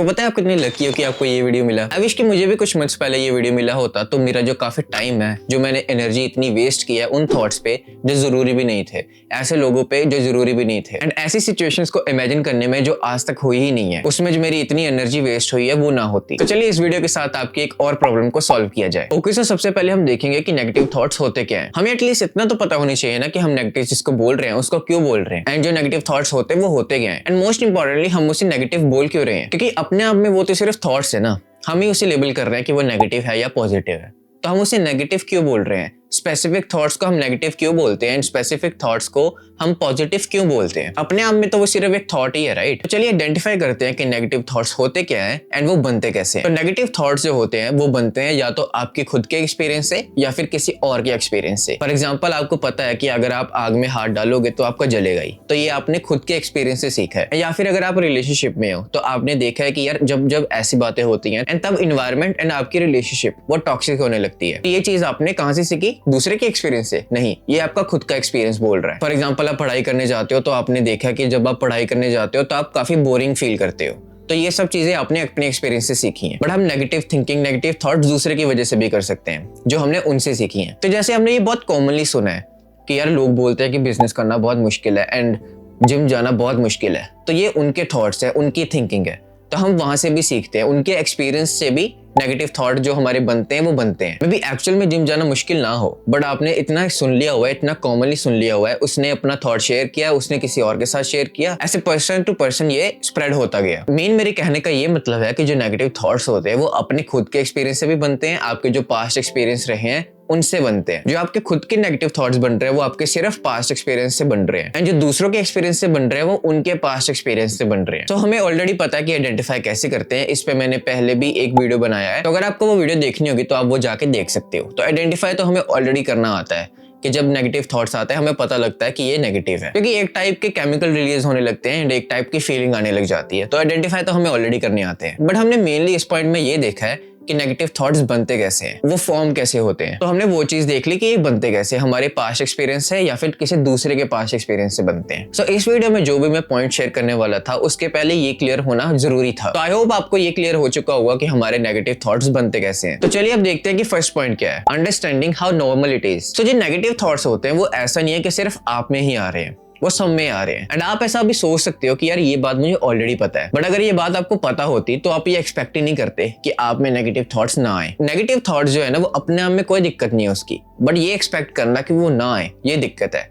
आपको पता है आप कितने लकी हो कि आपको ये वीडियो मिला। आई विश कि मुझे भी कुछ मंथ्स पहले ये वीडियो मिला होता तो मेरा जो काफी टाइम है, जो मैंने एनर्जी इतनी वेस्ट किया उन थॉट्स पे जो जरूरी भी नहीं थे, ऐसे लोगों पे जो जरूरी भी नहीं थे, एंड ऐसी सिचुएशंस को इमेजिन करने में जो आज तक हुई ही नहीं है, उसमें जो मेरी इतनी एनर्जी वेस्ट हुई है वो ना होती। तो चलिए इस वीडियो के साथ आपकी एक और प्रॉब्लम को सॉल्व किया जाए। ओके, सो सबसे पहले हम देखेंगे कि नेगेटिव थॉट्स होते क्या है। हमें एटलीस्ट इतना तो पता होनी चाहिए ना कि हम नेगेटिव जिसको बोल रहे हैं उसको क्यों बोल रहे हैं, एंड जो नेगेटिव थॉट्स होते हैं वो होते क्या है, एंड मोस्ट इंपॉर्टेंटली हम उसे नेगेटिव बोल क्यों रहे हैं, क्योंकि अपने आप में वो तो सिर्फ थॉट्स है ना, हम ही उसे लेबल कर रहे हैं कि वो नेगेटिव है या पॉजिटिव है। तो हम उसे नेगेटिव क्यों बोल रहे हैं, स्पेसिफिक थॉट्स को हम नेगेटिव क्यों बोलते हैं, एंड स्पेसिफिक थॉट्स को हम पॉजिटिव क्यों बोलते हैं। अपने आप में तो वो सिर्फ एक थॉट ही है, राइट। तो चलिए आइडेंटिफाई करते हैं कि नेगेटिव थॉट्स होते क्या है एंड वो बनते कैसे हैं। तो नेगेटिव थॉट्स जो होते हैं वो बनते हैं या तो आपके खुद के एक्सपीरियंस से या फिर किसी और के एक्सपीरियंस से। फॉर एग्जाम्पल, आपको पता है कि अगर आप आग में हाथ डालोगे तो आपका जलेगा ही, तो ये आपने खुद के एक्सपीरियंस से सीखा है। या फिर अगर आप रिलेशनशिप में हो तो आपने देखा है कि यार जब जब ऐसी बातें होती हैं एंड तब इन्वायरमेंट एंड आपकी रिलेशनशिप वो टॉक्सिक होने लगती है। तो ये चीज आपने कहां से सीखी, दूसरे के एक्सपीरियंस से नहीं, ये आपका खुद का एक्सपीरियंस बोल रहा है। फॉर एग्जांपल, आप पढ़ाई करने जाते हो तो आपने देखा कि जब आप पढ़ाई करने जाते हो तो आप काफी बोरिंग फील करते हो। तो ये सब चीजें आपने अपने एक्सपीरियंस से सीखी हैं। बट हम नेगेटिव थिंकिंग, नेगेटिव थॉट्स दूसरे की वजह से भी कर सकते हैं, जो हमने उनसे सीखी हैं। तो जैसे हमने ये बहुत कॉमनली सुना है कि यार लोग बोलते हैं कि बिजनेस करना बहुत मुश्किल है एंड जिम जाना बहुत मुश्किल है, तो ये उनके थॉट्स है, उनकी थिंकिंग है। तो हम वहां से भी सीखते हैं, उनके एक्सपीरियंस से भी नेगेटिव थॉट जो हमारे बनते हैं वो बनते हैं। मे बी एक्चुअल में जिम जाना मुश्किल ना हो, बट आपने इतना सुन लिया हुआ है, इतना कॉमनली सुन लिया हुआ है, उसने अपना थॉट शेयर किया, उसने किसी और के साथ शेयर किया, ऐसे पर्सन टू पर्सन ये स्प्रेड होता गया। मेन मेरे कहने का ये मतलब है कि जो नेगेटिव थॉट्स होते हैं वो अपने खुद के एक्सपीरियंस से भी बनते हैं, आपके जो पास्ट एक्सपीरियंस रहे हैं उनसे बनते हैं। जो आपके खुद के नेगेटिव थॉट्स बन रहे हैं वो आपके सिर्फ पास्ट एक्सपीरियंस से बन रहे हैं, एंड जो दूसरों के एक्सपीरियंस से बन रहे हैं वो उनके पास्ट एक्सपीरियंस से बन रहे हैं। तो हमें ऑलरेडी पता है कि आइडेंटिफाई कैसे करते हैं, इस पे मैंने पहले भी एक वीडियो बनाया है, तो अगर आपको वो वीडियो देखनी होगी तो आप वो जाके देख सकते हो। तो आइडेंटिफाई तो हमें ऑलरेडी करना आता है कि जब नेगेटिव थॉट्स आते हैं हमें पता लगता है कि ये नेगेटिव है, क्योंकि एक टाइप के केमिकल रिलीज होने लगते हैं एंड एक टाइप की फीलिंग आने लग जाती है। तो आइडेंटिफाई तो हमें ऑलरेडी करने आते हैं, बट हमने मेनली इस पॉइंट में ये देखा है कि नेगेटिव थॉट्स बनते कैसे हैं, वो फॉर्म कैसे होते हैं। तो हमने वो चीज देख ली कि ये बनते कैसे, हमारे पास्ट एक्सपीरियंस है या फिर किसी दूसरे के पास्ट एक्सपीरियंस से बनते हैं। सो इस वीडियो में जो भी मैं पॉइंट शेयर करने वाला था उसके पहले ये क्लियर होना जरूरी था। तो आई होप आपको ये क्लियर हो चुका होगा कि हमारे नेगेटिव थॉट्स बनते कैसे हैं। तो चलिए अब देखते हैं कि फर्स्ट पॉइंट क्या है, understanding how normal it is. तो जो नेगेटिव थॉट्स होते हैं वो ऐसा नहीं है कि सिर्फ आप में ही आ रहे हैं, वो सब में आ रहे हैं। एंड आप ऐसा भी सोच सकते हो कि यार ये बात मुझे ऑलरेडी पता है, बट अगर ये बात आपको पता होती तो आप ये एक्सपेक्ट ही नहीं करते कि आप में नेगेटिव थॉट्स ना आए। नेगेटिव थॉट्स जो है ना वो अपने आप में कोई दिक्कत नहीं है उसकी, बट ये एक्सपेक्ट करना कि वो ना आए ये दिक्कत है।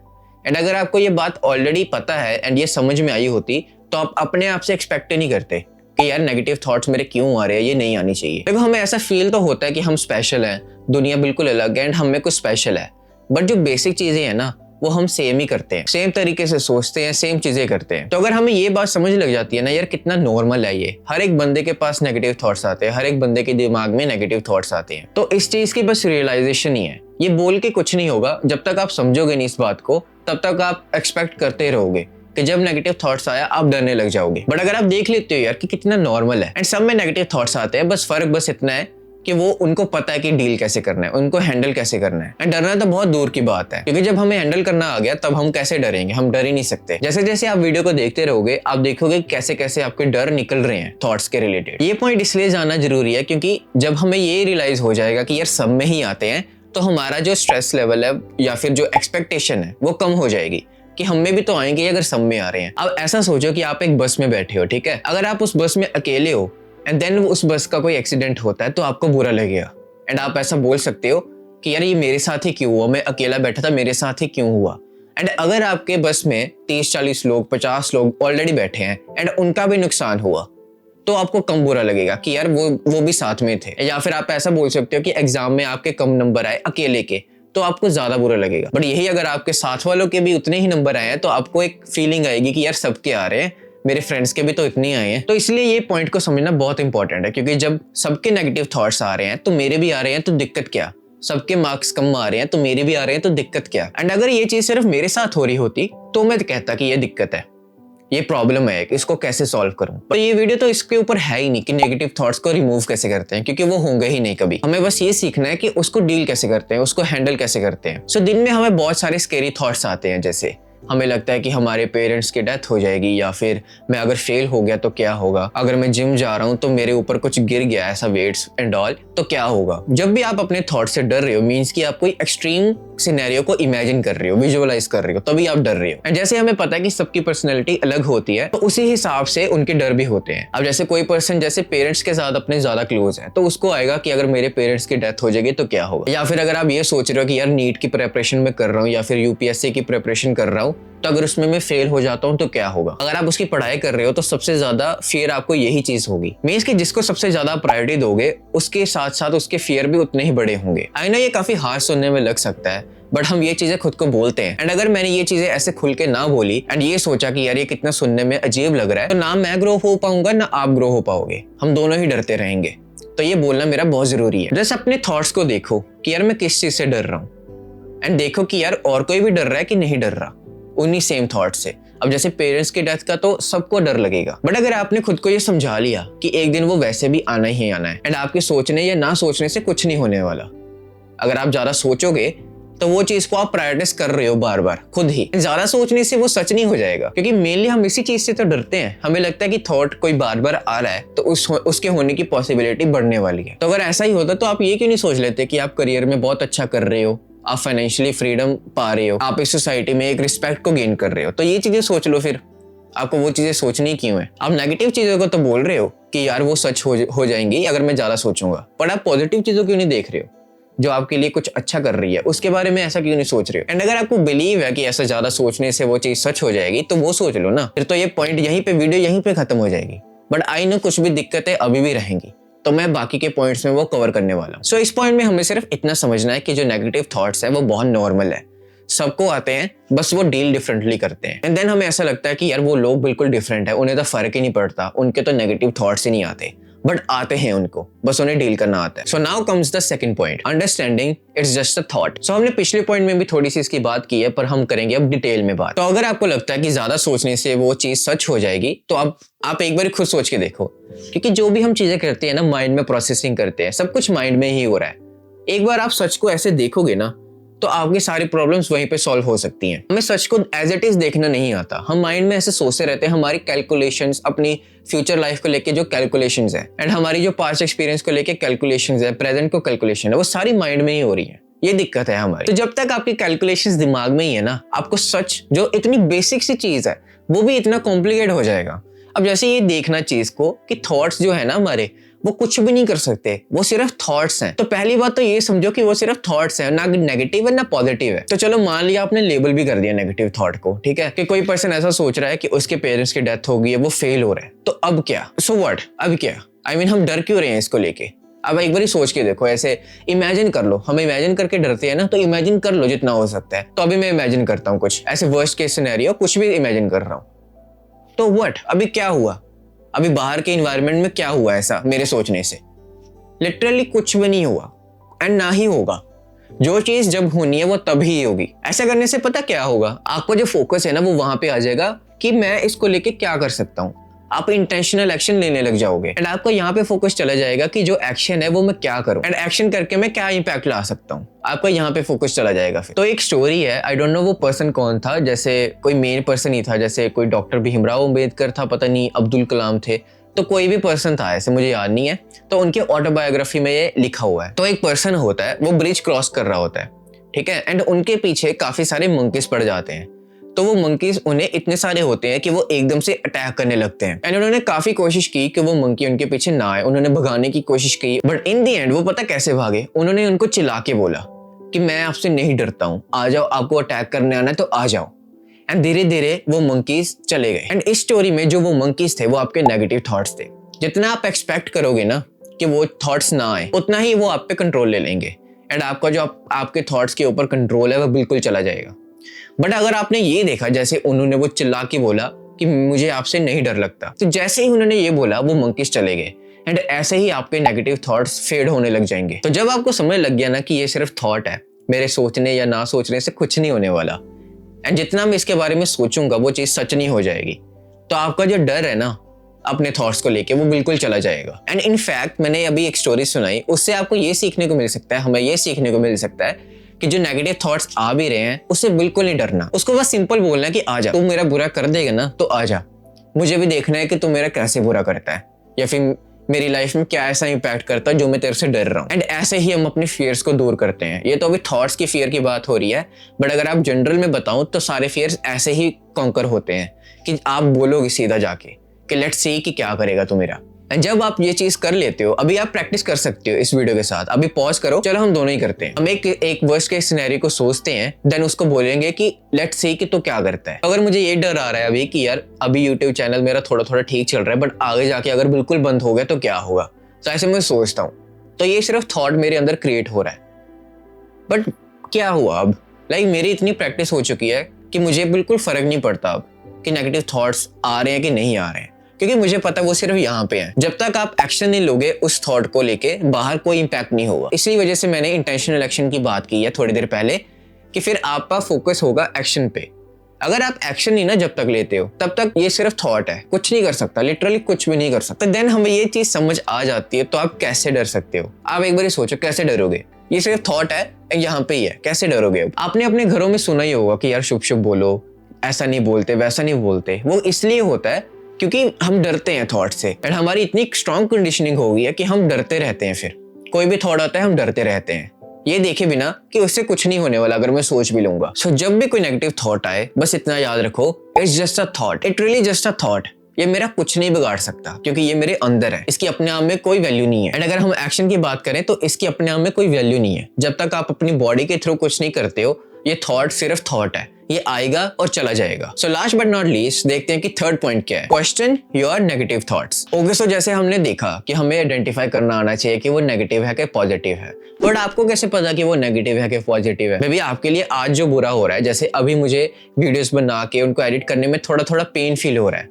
एंड अगर आपको ये बात ऑलरेडी पता है एंड ये समझ में आई होती तो आप अपने आप से एक्सपेक्ट ही नहीं करते कि यार नेगेटिव थॉट्स मेरे क्यों आ रहे हैं, ये नहीं आनी चाहिए। देखो हमें ऐसा फील तो होता है कि हम स्पेशल हैं, दुनिया बिल्कुल अलग है एंड हम में कुछ स्पेशल है, बट जो बेसिक चीजें हैं ना वो हम सेम ही करते हैं, सेम तरीके से सोचते हैं, सेम चीजें करते हैं। तो अगर हमें ये बात समझ लग जाती है ना यार कितना नॉर्मल है ये, हर एक बंदे के पास नेगेटिव थॉट्स आते हैं, हर एक बंदे के दिमाग में नेगेटिव थॉट्स आते हैं, तो इस चीज की बस रियलाइजेशन ही है। ये बोल के कुछ नहीं होगा, जब तक आप समझोगे नहीं इस बात को तब तक आप एक्सपेक्ट करते रहोगे कि जब नेगेटिव थॉट्स आया आप डरने लग जाओगे। बट अगर आप देख लेते हो यार कि कितना नॉर्मल है एंड सब में नेगेटिव थॉट्स आते हैं, बस फर्क बस इतना है कि वो उनको पता है कि डील कैसे करना है, उनको हैंडल कैसे करना है। एंड डरना तो बहुत दूर की बात है, क्योंकि जब हमें हैंडल करना आ गया तब हम कैसे डरेंगे, हम डर ही नहीं सकते। जैसे जैसे आप वीडियो को देखते रहोगे आप देखोगे कैसे कैसे आपके डर निकल रहे हैं थॉट्स के रिलेटेड। ये पॉइंट इसलिए जाना जरूरी है क्योंकि जब हमें ये रियलाइज हो जाएगा कि यार सब में ही आते हैं तो हमारा जो स्ट्रेस लेवल है या फिर जो एक्सपेक्टेशन है वो कम हो जाएगी कि हम में भी तो आएंगे अगर सब में आ रहे हैं। अब ऐसा सोचो कि आप एक बस में बैठे हो, ठीक है, अगर आप उस बस में अकेले हो एंड देन उस बस का कोई एक्सीडेंट होता है तो आपको बुरा लगेगा एंड आप ऐसा बोल सकते हो कि यार ये मेरे साथ ही क्यों हुआ, मैं अकेला बैठा था मेरे साथ ही क्यों हुआ। एंड अगर आपके बस में 30-40 लोग 50 लोग ऑलरेडी बैठे हैं एंड उनका भी नुकसान हुआ तो आपको कम बुरा लगेगा कि यार वो भी साथ में थे। या फिर आप ऐसा बोल सकते हो कि एग्जाम में आपके कम नंबर आए अकेले के तो आपको ज्यादा बुरा लगेगा, बट यही अगर आपके साथ वालों के भी उतने ही नंबर आए हैं तो आपको एक फीलिंग आएगी कि यार सबके आ रहे हैं, मेरे फ्रेंड्स के भी तो इतने आए हैं। तो इसलिए ये पॉइंट को समझना बहुत इंपॉर्टेंट है, क्योंकि जब सबके नेगेटिव थॉट्स आ रहे हैं तो मेरे भी आ रहे हैं तो दिक्कत क्या, सबके मार्क्स कम आ रहे हैं तो मेरे भी आ रहे हैं तो दिक्कत क्या। एंड अगर ये चीज सिर्फ मेरे साथ हो रही होती तो मैं कहता कि ये दिक्कत है, ये प्रॉब्लम है, इसको कैसे सॉल्व करूं। पर ये वीडियो तो इसके ऊपर है ही नहीं कि नेगेटिव थॉट्स को रिमूव कैसे करते हैं, क्योंकि वो होंगे ही नहीं कभी। हमें बस ये सीखना है कि उसको डील कैसे करते हैं, उसको हैंडल कैसे करते हैं। सो दिन में हमें बहुत सारे स्केरी थॉट्स आते हैं, जैसे हमें लगता है कि हमारे पेरेंट्स की डेथ हो जाएगी, या फिर मैं अगर फेल हो गया तो क्या होगा, अगर मैं जिम जा रहा हूँ तो मेरे ऊपर कुछ गिर गया ऐसा वेट्स एंड ऑल तो क्या होगा। जब भी आप अपने थॉट से डर रहे हो मीन्स कि आप कोई एक्सट्रीम सिनेरियो को इमेजिन कर रहे हो, विजुअलाइज कर रहे हो, तभी आप डर रहे हो। एंड जैसे हमें पता है कि सबकी पर्सनैलिटी अलग होती है, तो उसी हिसाब से उनके डर भी होते हैं। अब जैसे कोई पर्सन जैसे पेरेंट्स के साथ अपने ज्यादा क्लोज है, तो उसको आएगा कि अगर मेरे पेरेंट्स की डेथ हो जाएगी तो क्या होगा। या फिर अगर आप ये सोच रहे हो कि यार नीट की प्रिपरेशन में कर रहा हूँ या फिर यूपीएससी की प्रिपरेशन कर रहा हूँ, तो अगर उसमें मैं फेल हो जाता हूँ तो क्या होगा। अगर आप उसकी पढ़ाई कर रहे हो तो सबसे ज्यादा फियर आपको यही चीज होगी। मींस कि जिसको सबसे ज्यादा प्रायोरिटी दोगे उसके साथ साथ उसके फियर भी उतने ही बड़े होंगे। आई नो ये काफी हार्श सुनने में लग सकता है, बट हम ये चीजें खुद को बोलते हैं। एंड अगर मैंने ये चीजें ऐसे खुल के ना बोली एंड ये सोचा कि यार ये कितना सुनने में अजीब लग रहा है, तो ना मैं ग्रो हो पाऊंगा ना आप ग्रो हो पाओगे, हम दोनों ही डरते रहेंगे। तो ये बोलना मेरा बहुत जरूरी है। जस्ट अपने थॉट्स को देखो कि यार मैं किस चीज से डर रहा हूँ, एंड देखो कि यार और कोई भी डर रहा है कि नहीं डर रहा उन्हीं सेम थॉट से। अब जैसे पेरेंट्स की डेथ का तो सबको डर लगेगा, बट अगर आपने खुद को ये समझा लिया कि एक दिन वो वैसे भी आना ही आना है, एंड आपके सोचने या ना सोचने से कुछ नहीं होने वाला। अगर आप ज्यादा सोचोगे तो वो चीज को आप प्रायोरिटाइज कर रहे हो बार बार खुद ही, ज्यादा सोचने से वो सच नहीं हो जाएगा। क्योंकि मेनली हम इसी चीज से तो डरते हैं, हमें लगता है कि थॉट कोई बार बार आ रहा है तो उसके होने की पॉसिबिलिटी बढ़ने वाली है। तो अगर ऐसा ही होता तो आप ये क्यों नहीं सोच लेते कि आप करियर में बहुत अच्छा कर रहे हो, आप फाइनेंशियली फ्रीडम पा रहे हो, आप इस सोसाइटी में एक रिस्पेक्ट को गेन कर रहे हो। तो ये चीजें सोच लो, फिर आपको वो चीजें सोचनी क्यों है। आप नेगेटिव चीजों को तो बोल रहे हो कि यार वो सच हो जाएंगी अगर मैं ज्यादा सोचूंगा, पर आप पॉजिटिव चीजों क्यों नहीं देख रहे हो जो आपके लिए कुछ अच्छा कर रही है, उसके बारे में ऐसा क्यों नहीं सोच रहे हो। एंड अगर आपको बिलीव है कि ऐसा ज्यादा सोचने से वो चीज सच हो जाएगी तो वो सोच लो ना, फिर तो ये पॉइंट यहीं पे वीडियो यहीं पे खत्म हो जाएगी। बट आई नो कुछ भी दिक्कतें अभी भी रहेंगी, तो मैं बाकी के पॉइंट्स में वो कवर करने वाला हूँ। सो इस पॉइंट में हमें सिर्फ इतना समझना है कि जो नेगेटिव थॉट्स है वो बहुत नॉर्मल है, सबको आते हैं, बस वो डील डिफरेंटली करते हैं। एंड देन हमें ऐसा लगता है कि यार वो लोग बिल्कुल डिफरेंट है, उन्हें तो फर्क ही नहीं पड़ता, उनके तो नेगेटिव थॉट्स ही नहीं आते, बट आते हैं उनको, बस उन्हें डील करना आता है। So now comes the second point, understanding it's just a thought. So हमने पिछले पॉइंट में भी थोड़ी सी इसकी बात की है, पर हम करेंगे अब डिटेल में बात। तो अगर आपको लगता है कि ज्यादा सोचने से वो चीज सच हो जाएगी, तो आप एक बार खुद सोच के देखो, क्योंकि जो भी हम चीजें करते हैं ना माइंड में प्रोसेसिंग करते हैं, सब कुछ माइंड में ही हो रहा है। एक बार आप सच को ऐसे देखोगे ना तो आपकी सारी प्रॉब्लम्स वहीं पे सॉल्व हो सकती हैं। हमें सच को एज इट इज देखना नहीं आता, हम माइंड में ऐसे सोचते रहते हैं, हमारी कैलकुलेशंस, अपनी फ्यूचर लाइफ को लेके जो कैलकुलेशंस है, एंड हमारी जो पास्ट एक्सपीरियंस को लेके कैलकुलेशंस है, प्रेजेंट को कैलकुलेशन है, वो सारी माइंड में ही हो रही है। ये दिक्कत है हमारी। तो जब तक आपकी कैलकुलेशंस दिमाग में ही है ना, आपको सच जो इतनी बेसिक सी चीज है वो भी इतना कॉम्प्लिकेट हो जाएगा। अब जैसे ये देखना चीज को कि थॉट्स जो है ना हमारे, वो कुछ भी नहीं कर सकते, वो सिर्फ थॉट्स हैं। तो पहली बात तो ये समझो कि वो सिर्फ थॉट्स हैं, ना नेगेटिव है ना पॉजिटिव है। तो चलो मान लिया आपने लेबल भी कर दिया नेगेटिव थॉट को, ठीक है, कि कोई पर्सन ऐसा सोच रहा है कि उसके पेरेंट्स की डेथ हो गई है, वो फेल हो रहा है, तो अब क्या, सो व्हाट, अब क्या, आई मीन हम डर क्यों रहे हैं इसको लेके। अब एक बार सोच के देखो, ऐसे इमेजिन कर लो, हम इमेजिन करके डरते हैं ना, तो इमेजिन कर लो जितना हो सकता है। तो अभी मैं इमेजिन करता हूँ कुछ ऐसे वर्स्ट केस सिनेरियो, कुछ भी इमेजिन कर रहा हूँ, तो व्हाट, अभी क्या हुआ, अभी बाहर के इन्वायरमेंट में क्या हुआ ऐसा मेरे सोचने से, लिटरली कुछ भी नहीं हुआ एंड ना ही होगा। जो चीज जब होनी है वो तभी होगी। ऐसा करने से पता क्या होगा, आपको जो फोकस है ना वो वहां पे आ जाएगा कि मैं इसको लेके क्या कर सकता हूँ। आप इंटेंशनल एक्शन लेने लग जाओगे एंड आपको यहाँ पे फोकस चला जाएगा कि जो एक्शन है वो मैं क्या करूँ एंड एक्शन करके मैं क्या इंपैक्ट ला सकता हूँ। आपका यहाँ पे फोकस चला जाएगा। फिर तो एक स्टोरी है, आई डोंट नो वो पर्सन कौन था, जैसे कोई मेन पर्सन ही था, जैसे कोई डॉक्टर भीमराव अंबेडकर था, पता नहीं अब्दुल कलाम थे, तो कोई भी पर्सन था, ऐसे मुझे याद नहीं है। तो उनके ऑटोबायोग्राफी में ये लिखा हुआ है। तो एक पर्सन होता है, वो ब्रिज क्रॉस कर रहा होता है, ठीक है, एंड उनके पीछे काफी सारे मंकीज पड़ जाते हैं। तो वो मंकीज उन्हें इतने सारे होते हैं कि वो एकदम से अटैक करने लगते हैं एंड उन्होंने काफी कोशिश की कि वो मंकी उनके पीछे ना आए, उन्होंने भगाने की कोशिश की, बट इन दी एंड वो पता कैसे भागे, उन्होंने उनको चिल्ला के बोला कि मैं आपसे नहीं डरता हूँ, आ जाओ, आपको अटैक करने आना है तो आ जाओ। एंड धीरे धीरे वो मंकीज चले गए। एंड इस स्टोरी में जो वो मंकीज थे वो आपके नेगेटिव थॉट्स थे। जितना आप एक्सपेक्ट करोगे ना कि वो थॉट्स ना आए, उतना ही वो आप पे कंट्रोल ले लेंगे एंड आपका जो आपके थॉट्स के ऊपर कंट्रोल है वो बिल्कुल चला जाएगा। बट अगर आपने ये देखा, जैसे उन्होंने वो चिल्ला के बोला कि मुझे आपसे नहीं डर लगता, तो जैसे ही उन्होंने ये बोला वो मंकीज चले गए एंड ऐसे ही आपके नेगेटिव थॉट्स फेड होने लग जाएंगे। तो जब आपको समझ लग गया ना कि ये सिर्फ थॉट है, मेरे सोचने या ना सोचने से कुछ नहीं होने वाला एंड जितना मैं इसके बारे में सोचूंगा वो चीज सच नहीं हो जाएगी, तो आपका जो डर है ना अपने थॉट्स को लेके वो बिल्कुल चला जाएगा। एंड इनफैक्ट मैंने अभी एक स्टोरी सुनाई, उससे आपको ये सीखने को मिल सकता है, हमें ये सीखने को मिल सकता है कि जो नेगेटिव थॉट्स आ भी रहे हैं उससे बिल्कुल नहीं डरना। उसको बस सिंपल बोलना है कि आ जा, तू मेरा बुरा कर देगा ना तो आ जा, मुझे भी देखना है कि तू मेरा कैसे बुरा करता है या फिर मेरी लाइफ में क्या ऐसा इंपैक्ट करता है जो मैं तेरे से डर रहा हूँ। एंड ऐसे ही हम अपने फियर्स को दूर करते हैं। ये तो अभी थॉट्स की फियर की बात हो रही है, बट अगर आप जनरल में बताऊं तो सारे फियर्स ऐसे ही कॉन्कर होते हैं कि आप बोलोगे सीधा जाके कि लेट्स सी कि क्या करेगा तू मेरा। एंड जब आप ये चीज कर लेते हो, अभी आप प्रैक्टिस कर सकते हो इस वीडियो के साथ। अभी पॉज करो, चलो हम दोनों ही करते हैं। हम एक वर्स्ट केस सिनेरियो को सोचते हैं, देन उसको बोलेंगे कि लेट्स सी कि तू क्या करता है। अगर मुझे ये डर आ रहा है अभी कि यार अभी यूट्यूब चैनल मेरा थोड़ा थोड़ा ठीक चल रहा है, बट आगे जाके अगर बिल्कुल बंद हो गया तो क्या होगा, तो ऐसे मैं सोचता हूँ। तो ये सिर्फ थॉट मेरे अंदर क्रिएट हो रहा है, बट क्या हुआ अब, मेरी इतनी प्रैक्टिस हो चुकी है कि मुझे बिल्कुल फर्क नहीं पड़ता अब कि नेगेटिव थॉट्स आ रहे हैं कि नहीं आ रहे हैं, क्योंकि मुझे पता वो सिर्फ यहाँ पे है। जब तक आप एक्शन नहीं लोगे उस थॉट को लेके, बाहर कोई इंपैक्ट नहीं होगा। इसी वजह से मैंने इंटेंशनल एक्शन की बात की है थोड़ी देर पहले कि फिर आपका फोकस होगा एक्शन पे। अगर आप एक्शन नहीं ना जब तक लेते हो तब तक ये सिर्फ थॉट है, कुछ नहीं कर सकता, लिटरली कुछ भी नहीं कर सकता। देन हमें ये चीज समझ आ जाती है तो आप कैसे डर सकते हो। आप एक बार सोचो कैसे डरोगे, ये सिर्फ थॉट है, यहाँ पे ही है, कैसे डरोगे। आपने अपने घरों में सुना ही होगा कि यार शुभ शुभ बोलो, ऐसा नहीं बोलते वैसा नहीं बोलते। वो इसलिए होता है क्योंकि हम डरते हैं थॉट से, एंड हमारी इतनी स्ट्रॉन्ग कंडीशनिंग हो गई है कि हम डरते रहते हैं। फिर कोई भी थॉट आता है हम डरते रहते हैं, ये देखे बिना कि उससे कुछ नहीं होने वाला अगर मैं सोच भी लूंगा। सो जब भी कोई नेगेटिव थॉट आए बस इतना याद रखो, it's just a thought, it really just a thought. ये मेरा कुछ नहीं बिगाड़ सकता क्योंकि ये मेरे अंदर है, इसकी अपने आप में कोई वैल्यू नहीं है। एंड अगर हम एक्शन की बात करें तो इसकी अपने आप में कोई वैल्यू नहीं है। जब तक आप अपनी बॉडी के थ्रू कुछ नहीं करते हो, ये थॉट सिर्फ थॉट है, ये आएगा और चला जाएगा। So last but not least देखते हैं कि थर्ड पॉइंट क्या है, question your negative thoughts. Okay, so जैसे हमने देखा कि हमें आइडेंटिफाई करना आना चाहिए कि वो नेगेटिव है कि पॉजिटिव है, बट आपको कैसे पता कि वो नेगेटिव है कि पॉजिटिव है। मे बी आपके लिए आज जो बुरा हो रहा है, जैसे अभी मुझे वीडियोस बना के उनको एडिट करने में थोड़ा थोड़ा पेन फील हो रहा है,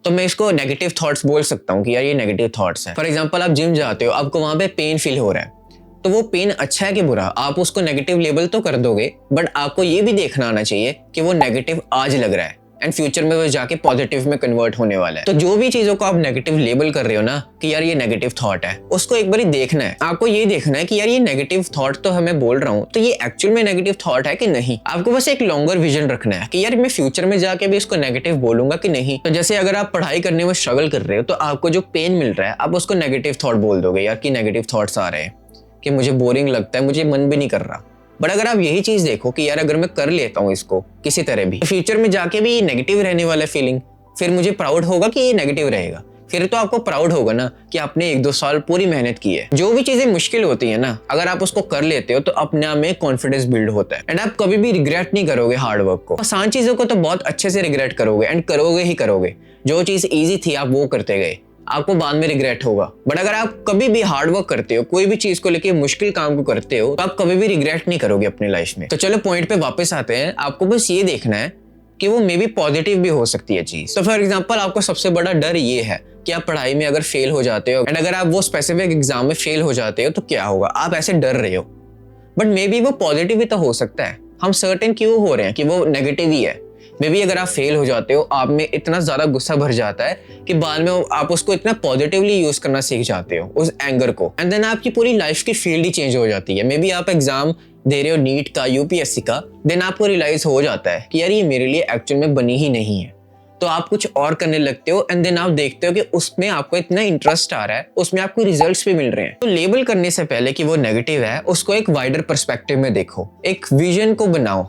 तो मैं इसको नेगेटिव थॉट्स बोल सकता हूँ कि यार ये नेगेटिव थॉट्स है। फॉर एग्जाम्पल आप जिम जाते हो, आपको वहां पे पेन फील हो रहा है, तो वो पेन अच्छा है कि बुरा, आप उसको नेगेटिव लेबल तो कर दोगे, बट आपको ये भी देखना आना चाहिए कि वो नेगेटिव आज लग रहा है एंड फ्यूचर में वो जाके पॉजिटिव में कन्वर्ट होने वाला है। तो जो भी चीजों को आप नेगेटिव लेबल कर रहे हो ना कि यार ये नेगेटिव थॉट है, उसको एक बार देखना है। आपको ये देखना है कि यार ये नेगेटिव थॉट तो हमें बोल रहा हूँ, तो ये एक्चुअल में नेगेटिव थॉट है कि नहीं। आपको बस एक लॉन्गर विजन रखना है कि यार मैं फ्यूचर में जाके भी इसको नेगेटिव बोलूंगा कि नहीं। तो जैसे अगर आप पढ़ाई करने में स्ट्रगल कर रहे हो तो आपको जो पेन मिल रहा है आप उसको नेगेटिव थॉट बोल दोगे, यार कि नेगेटिव थॉट्स आ रहे हैं कि मुझे बोरिंग लगता है, मुझे मन भी नहीं कर रहा। बट अगर आप यही चीज देखो कि यार अगर मैं कर लेता हूँ इसको किसी तरह भी, फ्यूचर में जाके भी नेगेटिव रहने वाला फीलिंग, फिर मुझे प्राउड होगा कि ये नेगेटिव रहेगा। फिर तो आपको प्राउड होगा ना कि आपने 1-2 साल पूरी मेहनत की है। जो भी चीजें मुश्किल होती है ना, अगर आप उसको कर लेते हो तो अपने आप में कॉन्फिडेंस बिल्ड होता है एंड आप कभी भी रिग्रेट नहीं करोगे हार्ड वर्क को। आसान चीजों को तो बहुत अच्छे से रिग्रेट करोगे एंड करोगे ही करोगे। जो चीज ईजी थी आप वो करते गए, आपको बाद में रिग्रेट होगा। बट अगर आप कभी भी हार्ड वर्क करते हो, कोई भी चीज को लेके मुश्किल काम को करते हो, तो आप कभी भी रिग्रेट नहीं करोगे अपनी लाइफ में। तो चलो पॉइंट पे वापस आते हैं। आपको बस ये देखना है कि वो मे बी पॉजिटिव भी हो सकती है चीज। तो फॉर एग्जांपल आपको सबसे बड़ा डर ये है कि आप पढ़ाई में अगर फेल हो जाते हो एंड अगर आप वो स्पेसिफिक एग्जाम में फेल हो जाते हो तो क्या होगा, आप ऐसे डर रहे हो। बट मे बी वो पॉजिटिव भी तो हो सकता है। हम सर्टेन क्यों हो रहे हैं कि वो नेगेटिव ही है। मे बी अगर आप फेल हो जाते हो, आप में इतना ज्यादा गुस्सा भर जाता है कि बाद में आप उसको इतना पॉजिटिवली यूज करना सीख जाते हो उस एंगर को, एंड देन आपकी पूरी लाइफ की फील्ड ही चेंज हो जाती है। मे बी आप एग्जाम दे रहे हो नीट का, यूपीएससी का, देन आपको रियलाइज हो जाता है कि यार ये मेरे लिए एक्चुअल में बनी ही नहीं है। तो आप कुछ और करने लगते हो एंड देन आप देखते हो कि उसमें आपको इतना इंटरेस्ट आ रहा है, उसमें आपको रिजल्ट्स भी मिल रहे हैं। तो लेबल करने से पहले कि वो नेगेटिव है, उसको एक वाइडर पर्सपेक्टिव में देखो, एक विजन को बनाओ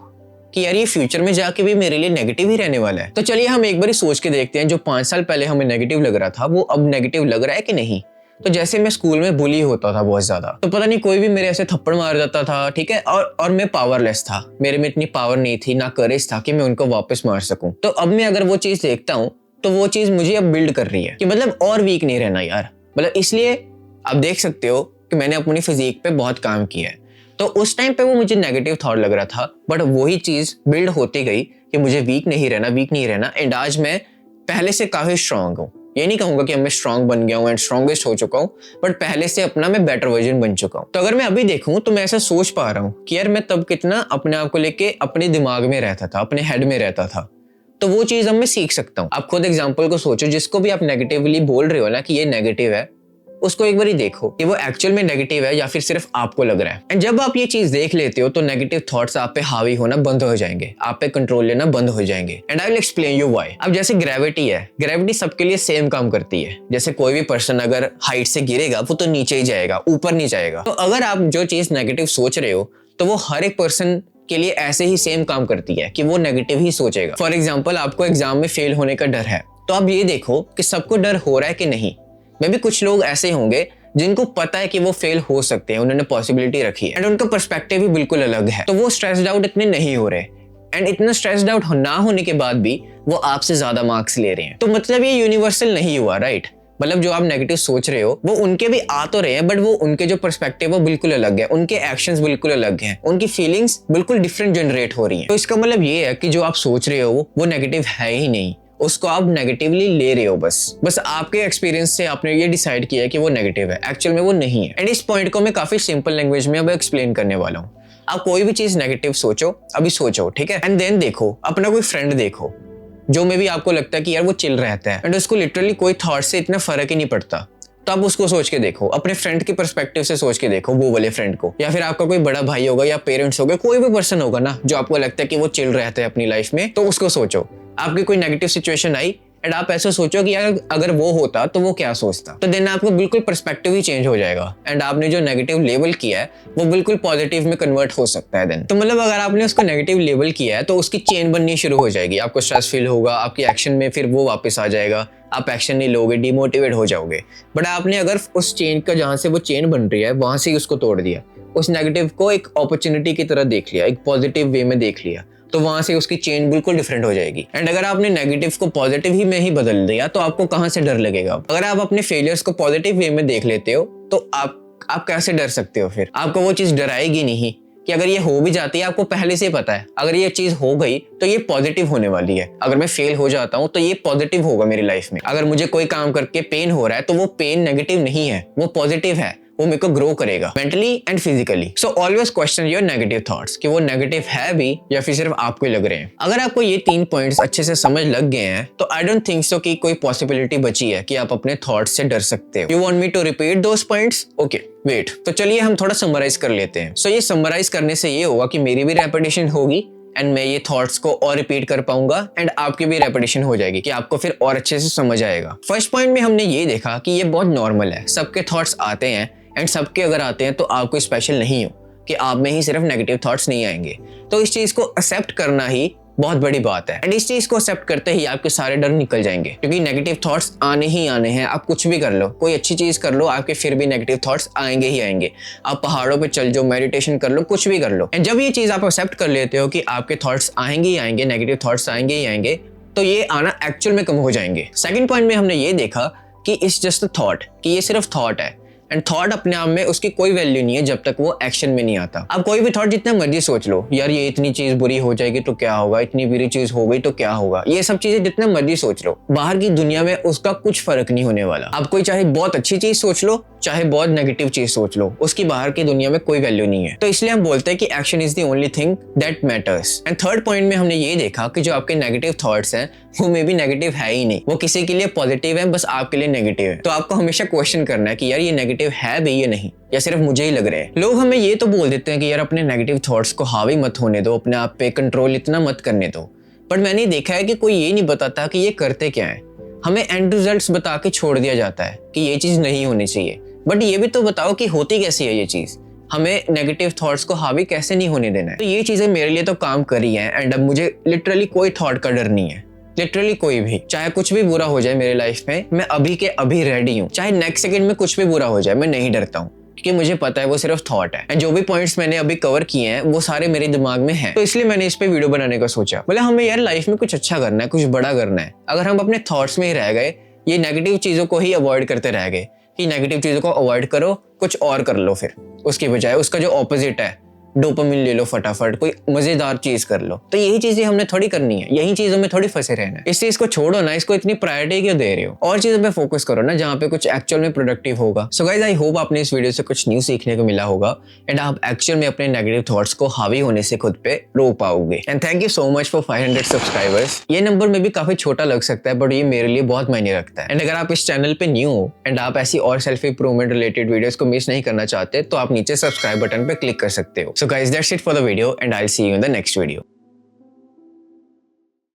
कि यार ये फ्यूचर में जाके भी मेरे लिए नेगेटिव ही रहने वाला है। तो चलिए हम एक बार सोच के देखते हैं, जो 5 साल पहले हमें नेगेटिव लग रहा था वो अब नेगेटिव लग रहा है कि नहीं। तो जैसे मैं स्कूल में बुली होता था बहुत ज्यादा, तो पता नहीं कोई भी मेरे ऐसे थप्पड़ मार जाता था, ठीक है, और मैं पावरलेस था, मेरे में इतनी पावर नहीं थी, ना करेज था कि मैं उनको वापस मार सकूं। तो अब मैं अगर वो चीज देखता हूँ तो वो चीज मुझे अब बिल्ड कर रही है कि मतलब और वीक नहीं रहना यार। मतलब इसलिए आप देख सकते हो कि मैंने अपनी फिजिक पे बहुत काम किया है। तो उस टाइम पे वो मुझे नेगेटिव थॉट लग रहा था, बट वही चीज बिल्ड होती गई कि मुझे वीक नहीं रहना, एंड आज मैं पहले से काफी स्ट्रांग हूँ। ये नहीं कहूंगा कि मैं स्ट्रांग बन गया हूँ एंड स्ट्रॉन्गेस्ट हो चुका हूँ, बट पहले से अपना मैं बेटर वर्जन बन चुका हूँ। तो अगर मैं अभी देखूं तो मैं ऐसा सोच पा रहा हूँ कि यार मैं तब कितना अपने आप को लेके अपने दिमाग में रहता था, अपने हेड में रहता था। तो वो चीज अब मैं सीख सकता हूँ। आप खुद एग्जाम्पल को सोचो, जिसको भी आप नेगेटिवली बोल रहे हो ना कि ये नेगेटिव है, उसको एक बार ही देखो कि वो एक्चुअल में नेगेटिव है या फिर सिर्फ आपको लग रहा है। एंड जब आप ये चीज देख लेते हो तो नेगेटिव थॉट्स आप पे हावी होना बंद हो जाएंगे, आप पे कंट्रोल लेना बंद हो जाएंगे। And I will explain you why. अब जैसे ग्रेविटी है, ग्रेविटी सबके लिए सेम काम करती है। जैसे कोई भी पर्सन अगर हाइट से गिरेगा वो तो नीचे ही जाएगा, ऊपर नहीं जाएगा। तो अगर आप जो चीज नेगेटिव सोच रहे हो तो वो हर एक पर्सन के लिए ऐसे ही सेम काम करती है कि वो नेगेटिव ही सोचेगा। फॉर एग्जाम्पल, आपको एग्जाम में फेल होने का डर है, तो आप ये देखो कि सबको डर हो रहा है कि नहीं। मे भी कुछ लोग ऐसे होंगे जिनको पता है कि वो फेल हो सकते हैं, उन्होंने पॉसिबिलिटी रखी है एंड उनका पर्सपेक्टिव भी बिल्कुल अलग है, तो वो स्ट्रेस्ड आउट इतने नहीं हो रहे। एंड इतना स्ट्रेस्ड आउट ना होने के बाद भी वो आपसे ज्यादा मार्क्स ले रहे हैं। तो मतलब ये यूनिवर्सल नहीं हुआ, राइट? मतलब जो आप नेगेटिव सोच रहे हो वो उनके भी आ तो रहे हैं, बट वो उनके जो पर्सपेक्टिव है वो बिल्कुल अलग है, उनके एक्शंस बिल्कुल अलग हैं, उनकी फीलिंग्स बिल्कुल डिफरेंट जनरेट हो रही हैं। तो इसका मतलब ये है कि जो आप सोच रहे हो वो नेगेटिव है ही नहीं, उसको आप नेगेटिवली ले रहे हो। बस आपके एक्सपीरियंस से आपने ये डिसाइड किया है कि वो नेगेटिव है, एक्चुअल में वो नहीं है। एंड इस पॉइंट को मैं काफी सिंपल लैंग्वेज में अब एक्सप्लेन करने वाला हूँ। आप कोई भी चीज नेगेटिव सोचो, अभी सोचो, ठीक है? एंड देन देखो, अपना कोई फ्रेंड देखो जो में भी आपको लगता है कि यार वो चिल रहता है एंड उसको लिटरली कोई थॉट से इतना फर्क ही नहीं पड़ता, तो आप उसको सोच के देखो, अपने फ्रेंड के पर्सपेक्टिव से सोच के देखो वो वाले फ्रेंड को। या फिर आपका कोई बड़ा भाई होगा या पेरेंट्स होगा, कोई भी पर्सन होगा ना जो आपको लगता है कि वो चिल रहता है अपनी लाइफ में, तो उसको सोचो। आपकी कोई नेगेटिव सिचुएशन आई एंड आप ऐसा सोचो कि यार अगर वो होता तो वो क्या सोचता, तो देन आपको बिल्कुल पर्सपेक्टिव ही चेंज हो जाएगा एंड आपने जो नेगेटिव लेबल किया है वो बिल्कुल पॉजिटिव में कन्वर्ट हो सकता है देन। तो मतलब अगर आपने उसको नेगेटिव लेबल किया है तो उसकी चेन बननी शुरू हो जाएगी, आपको स्ट्रेस फील होगा, आपकी एक्शन में फिर वो वापस आ जाएगा, आप एक्शन नहीं लोगे, डिमोटिवेट हो जाओगे। बट आपने अगर उस चेन का, जहां से वो चेन बन रही है वहां से ही उसको तोड़ दिया, उस नेगेटिव को एक अपॉर्चुनिटी की तरह देख लिया, एक पॉजिटिव वे में देख लिया, तो वहां से उसकी चेन बिल्कुल डिफरेंट हो जाएगी। एंड अगर आपने नेगेटिव को पॉजिटिव ही में ही बदल दिया तो आपको कहां से डर लगेगा? अगर आप अपने फेलियर्स को पॉजिटिव वे में देख लेते हो तो आप कैसे डर सकते हो? फिर आपको वो चीज डराएगी नहीं कि अगर ये हो भी जाती है, आपको पहले से पता है अगर ये चीज हो गई तो ये पॉजिटिव होने वाली है। अगर मैं फेल हो जाता हूँ तो ये पॉजिटिव होगा मेरी लाइफ में। अगर मुझे कोई काम करके पेन हो रहा है तो वो पेन नेगेटिव नहीं है, वो पॉजिटिव है, वो मेरे को ग्रो करेगा mentally and physically. So always question your negative thoughts कि वो नेगेटिव है भी या फिर सिर्फ आपको लग रहे हैं। अगर आपको ये 3 पॉइंट्स अच्छे से समझ लग गए हैं तो आई डोंट थिंक सो कि कोई पॉसिबिलिटी बची है कि आप अपने थॉट्स से डर सकते हो। You want me to repeat those points? Okay wait, तो चलिए हम थोड़ा समराइज कर लेते हैं। सो ये समराइज करने से ये होगा कि मेरी भी रेपिटेशन होगी एंड मैं ये थॉट्स को और रिपीट कर पाऊंगा एंड आपकी भी रेपिटेशन हो जाएगी कि आपको फिर और अच्छे से समझ आएगा। फर्स्ट पॉइंट में हमने ये देखा कि ये बहुत नॉर्मल है, सबके थॉट्स आते हैं एंड सबके अगर आते हैं तो आप कोई स्पेशल नहीं हो कि आप में ही सिर्फ नेगेटिव थॉट्स नहीं आएंगे। तो इस चीज को एक्सेप्ट करना ही बहुत बड़ी बात है एंड इस चीज को एक्सेप्ट करते ही आपके सारे डर निकल जाएंगे, क्योंकि नेगेटिव थॉट्स आने ही आने हैं। आप कुछ भी कर लो, कोई अच्छी चीज कर लो, आपके फिर भी नेगेटिव थॉट्स आएंगे ही आएंगे। आप पहाड़ों पे चल जाओ, मेडिटेशन कर लो, कुछ भी कर लो, एंड जब ये चीज आप एक्सेप्ट कर लेते हो कि आपके थॉट्स आएंगे ही आएंगे, नेगेटिव थॉट्स आएंगे ही आएंगे, तो ये आना एक्चुअल में कम हो जाएंगे। सेकंड पॉइंट में हमने ये देखा कि इट्स जस्ट अ थॉट, कि ये सिर्फ थॉट है एंड थॉट अपने आप में उसकी कोई वैल्यू नहीं है जब तक वो एक्शन में नहीं आता। अब कोई भी थॉट जितना मर्जी सोच लो, यार ये इतनी चीज बुरी हो जाएगी तो क्या होगा, इतनी बुरी चीज हो गई तो क्या होगा, ये सब चीजें जितना मर्जी सोच लो, बाहर की दुनिया में उसका कुछ फर्क नहीं होने वाला। आप कोई चाहे बहुत अच्छी चीज सोच लो, चाहे बहुत नेगेटिव चीज सोच लो, उसकी बाहर की दुनिया में कोई वैल्यू नहीं है। तो इसलिए हम बोलते हैं कि action is the only thing that matters. And third point में हमने ये देखा कि जो आपके नेगेटिव थॉट्स हैं वो मे बी नेगेटिव है ही नहीं, वो किसी के लिए पॉजिटिव है, बस आपके लिए नेगेटिव है। तो आपको हमेशा क्वेश्चन करना है कि यार ये नेगेटिव है भी या नहीं, या सिर्फ मुझे ही लग रहे हैं। लोग हमें ये तो बोल देते हैं कि यार अपने नेगेटिव थॉट्स को हावी मत होने दो, अपने आप पे कंट्रोल इतना मत करने दो, बट मैंने देखा है कि कोई ये नहीं बताता कि ये करते क्या है। हमें एंड रिजल्ट्स बता के छोड़ दिया जाता है कि ये चीज नहीं होनी चाहिए, बट ये भी तो बताओ कि होती कैसी है ये चीज, हमें नेगेटिव थॉट्स को हावी कैसे नहीं होने देना है। तो ये चीजें मेरे लिए तो काम करी हैं एंड अब मुझे लिटरली कोई थॉट का डर नहीं है, लिटरली कोई भी। चाहे कुछ भी बुरा हो जाए मेरी लाइफ में, मैं अभी के अभी रेडी हूँ। चाहे नेक्स्ट सेकंड में कुछ भी बुरा हो जाए, मैं नहीं डरता हूँ, क्योंकि मुझे पता है वो सिर्फ थॉट है एंड जो भी पॉइंट्स मैंने अभी कवर किए हैं वो सारे मेरे दिमाग में हैं। तो इसलिए मैंने इस पे वीडियो बनाने का सोचा। मतलब हमें यार लाइफ में कुछ अच्छा करना है, कुछ बड़ा करना है। अगर हम अपने थॉट्स में ही रह गए, ये नेगेटिव चीजों को ही अवॉइड करते रह गए कि नेगेटिव चीजों को अवॉइड करो, कुछ और कर लो, फिर उसकी बजाय उसका जो ऑपोजिट है डोपामिन ले लो फटाफट, कोई मजेदार चीज कर लो। तो यही चीजें हमने थोड़ी करनी है, यही चीजों में थोड़ी फंसे रहना है। इस चीज को छोड़ो ना, इसको इतनी प्रायोरिटी क्यों दे रहे हो? और चीजों पे फोकस करो ना जहाँ पे कुछ एक्चुअल में प्रोडक्टिव होगा। सो गाइस, आई होप आपने इस वीडियो से कुछ न्यू सीखने को मिला होगा एंड आप एक्चुअल में अपने नेगेटिव थॉट्स को हावी होने से खुद पे रोक पाओगे। And thank you so much for 500 subscribers. ये नंबर में भी काफी छोटा लग सकता है, बट ये मेरे लिए बहुत मायने रखता है। एंड अगर आप इस चैनल पे न्यू हो एंड आप ऐसी और सेल्फ इंप्रूवमेंट रिलेटेड वीडियोस को मिस नहीं करना चाहते, तो आप नीचे सब्सक्राइब बटन पे क्लिक कर सकते हो। So guys, that's it for the video and I will see you in the next video.